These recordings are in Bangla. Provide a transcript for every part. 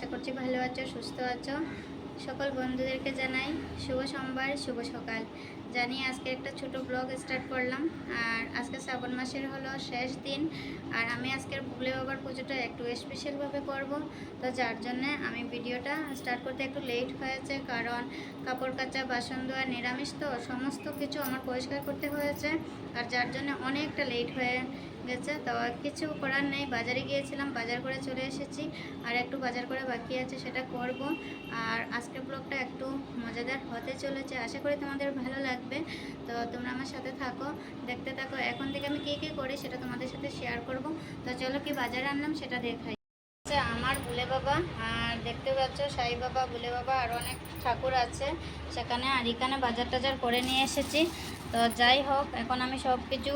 আশা করছি ভালো আছো, সুস্থ আছো। সকল বন্ধুদেরকে জানাই শুভ সোমবার, শুভ সকাল। জানি আজকে একটা ছোট ব্লগ স্টার্ট করলাম। আর আজকে শ্রাবণ মাসের হলো শেষ দিন। আর আমি আজকের ভুলে বাবার পুজোটা একটু স্পেশালভাবে করব। তো যার জন্যে আমি ভিডিওটা স্টার্ট করতে একটু লেট হয়েছে, কারণ কাপড় কাচা, বাসন ধোয়া, নিরামিষ তো সমস্ত কিছু আমার পরিষ্কার করতে হয়েছে। আর যার জন্য অনেকটা লেট হয়ে গেছে। তো কিছু করার নেই, বাজারে গিয়েছিলাম, বাজার করে চলে এসেছি। আর একটু বাজার করে বাকি আছে, সেটা করব। আর আজকের ব্লগটা একটু মজাদার হতে চলেছে, আশা করি তোমাদের ভালো লাগবে। তো তোমরা আমার সাথে থাকো, দেখতে থাকো। এখন থেকে আমি কী কী করি সেটা তোমাদের সাথে শেয়ার করব। তো চলো কি বাজারে আনলাম সেটা দেখাই। আমার ভোলে বাবা, আর দেখতে পাচ্ছ সাই বাবা, ভোলে বাবা, আরও অনেক ঠাকুর আছে সেখানে। আর এখানে বাজার টাজার করে নিয়ে এসেছি। তো যাই হোক, এখন আমি সব কিছু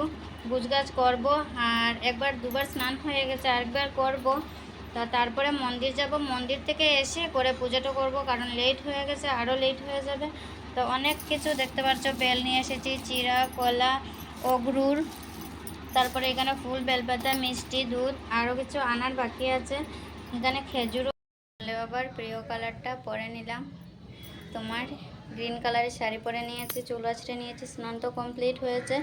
গুছগাছ করবো। আর একবার দুবার স্নান হয়ে গেছে, আরেকবার করব। তা তারপরে মন্দির যাব, মন্দির থেকে এসে করে পুজোটা করব, কারণ লেট হয়ে গেছে, আরও লেট হয়ে যাবে। তো অনেক কিছু দেখতে পাচ্ছ, বেল নিয়ে এসেছি, চিড়া, কলা, অগরুর, তারপরে এখানে ফুল, বেলপাতা, মিষ্টি, দুধ, আরও কিছু আনার বাকি আছে। এখানে খেজুরও। ভোলে বাবার প্রিয় কালারটা পরে নিলাম, তোমার গ্রিন কালারের শাড়ি পরে নিয়েছি, চুল আঁচড়ে নিয়েছি, স্নান তো কমপ্লিট হয়েছে।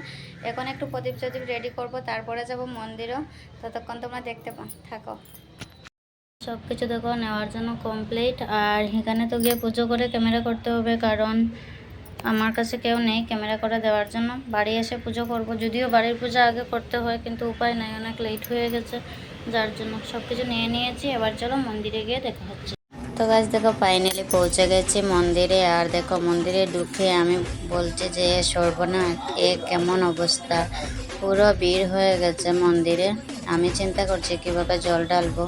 এখন একটু প্রদীপ প্রদীপ রেডি করব, তারপরে যাব মন্দিরও। ততক্ষণ তোমরা দেখতে থাকো। সব কিছু দেখো নেওয়ার জন্য কমপ্লিট। আর এখানে তো গিয়ে পুজো করে ক্যামেরা করতে হবে, কারণ আমার কাছে কেউ নেই ক্যামেরা করে দেওয়ার জন্য। বাড়ি এসে পুজো করব, যদিও বাড়ির পুজো আগে করতে হয়, কিন্তু উপায় নাই, অনেক লেট হয়ে গেছে। যার জন্য সব কিছু নিয়ে নিয়েছি। এবার চলো মন্দিরে গিয়ে দেখা হচ্ছে। তো গাছ দেখো ফাইনালি পৌঁছে গেছি মন্দিরে। আর দেখো মন্দিরে ঢুকে আমি বলছি যে সর্বনাশ, এ কেমন অবস্থা, পুরো ভিড় হয়ে গেছে মন্দিরে। আমি চিন্তা করছি কিভাবে জল ঢালবো,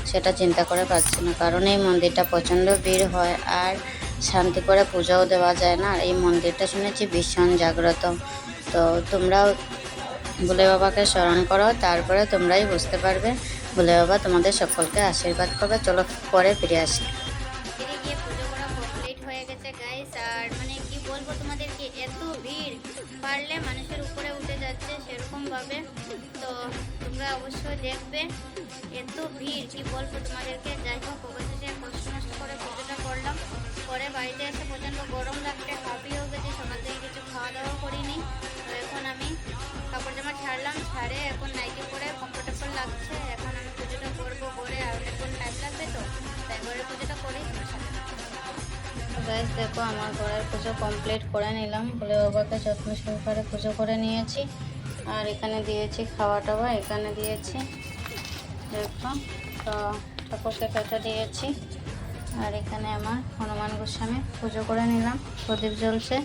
সেটা চিন্তা করে পাচ্ছি না, কারণ এই মন্দিরটা প্রচণ্ড ভিড় হয় আর শান্তি করে পূজাও দেওয়া যায় না। এই মন্দিরটা শুনেছি ভীষণ জাগ্রত। তো তোমরাও ভোলে বাবাকে স্মরণ করো, তারপরে তোমরাই বুঝতে পারবে। ভোলে বাবা তোমাদের সকলকে আশীর্বাদ করবে। চলো পরে ফিরে আসি। গিয়ে পুজো করা কমপ্লিট হয়ে গেছে গাইস। আর মানে কি বলবো তোমাদেরকে, এত ভিড়, পারলে মানুষের উপরে উঠে যাচ্ছে সেরকমভাবে। তো তোমরা অবশ্যই দেখবে, এত ভিড় কি বলবো তোমাদেরকে। যাই হোক, অবশেষে কষ্ট নষ্ট করে পুজোটা করলাম। পরে বাড়িতে এসে প্রচণ্ড গরম লাগছে, হাঁপিয়েও গেছে, সকাল থেকে কিছু খাওয়া দাওয়া করিনি। তো এখন আমি কাপড় জামা ছাড়লাম, ছাড়ে এখন নাইটি পরে কমফোর্টেবল লাগছে। এখন আমি পুজোটা করবো, করে আর অনেকক্ষণ টাইম লাগবে, তো তাই ঘরের পুজোটা করি। গাইস দেখো, আমার ঘরের পুজো কমপ্লিট করে নিলাম, ভোলে বাবাকে যত্ন সহকারে পুজো করে নিয়েছি। আর এখানে দিয়েছি খাওয়া টাওয়া, এখানে দিয়েছি দেখো। তো ঠাকুরকে খেতে দিয়েছি। আর এখানে আমার হনুমান গোস্বামী পুজো করে নিলাম, প্রদীপ জ্বলছে।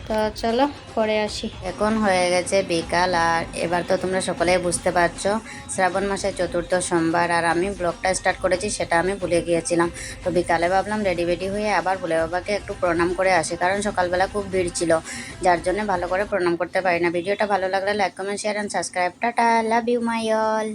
তো চলো পরে আসি। এখন হয়ে গেছে বিকাল। আর এবার তো তোমরা সকলেই বুঝতে পারছো শ্রাবণ মাসের চতুর্থ সোমবার। আর আমি ব্লগটা স্টার্ট করেছি সেটা আমি ভুলে গিয়েছিলাম। তো বিকালে ভাবলাম রেডি হয়ে আবার ভোলে বাবাকে একটু প্রণাম করে আসি, কারণ সকালবেলা খুব ভিড় ছিল, যার জন্য ভালো করে প্রণাম করতে পারি না। ভিডিওটা ভালো লাগলে like, comment, share and subscribe. Tata, love you my all.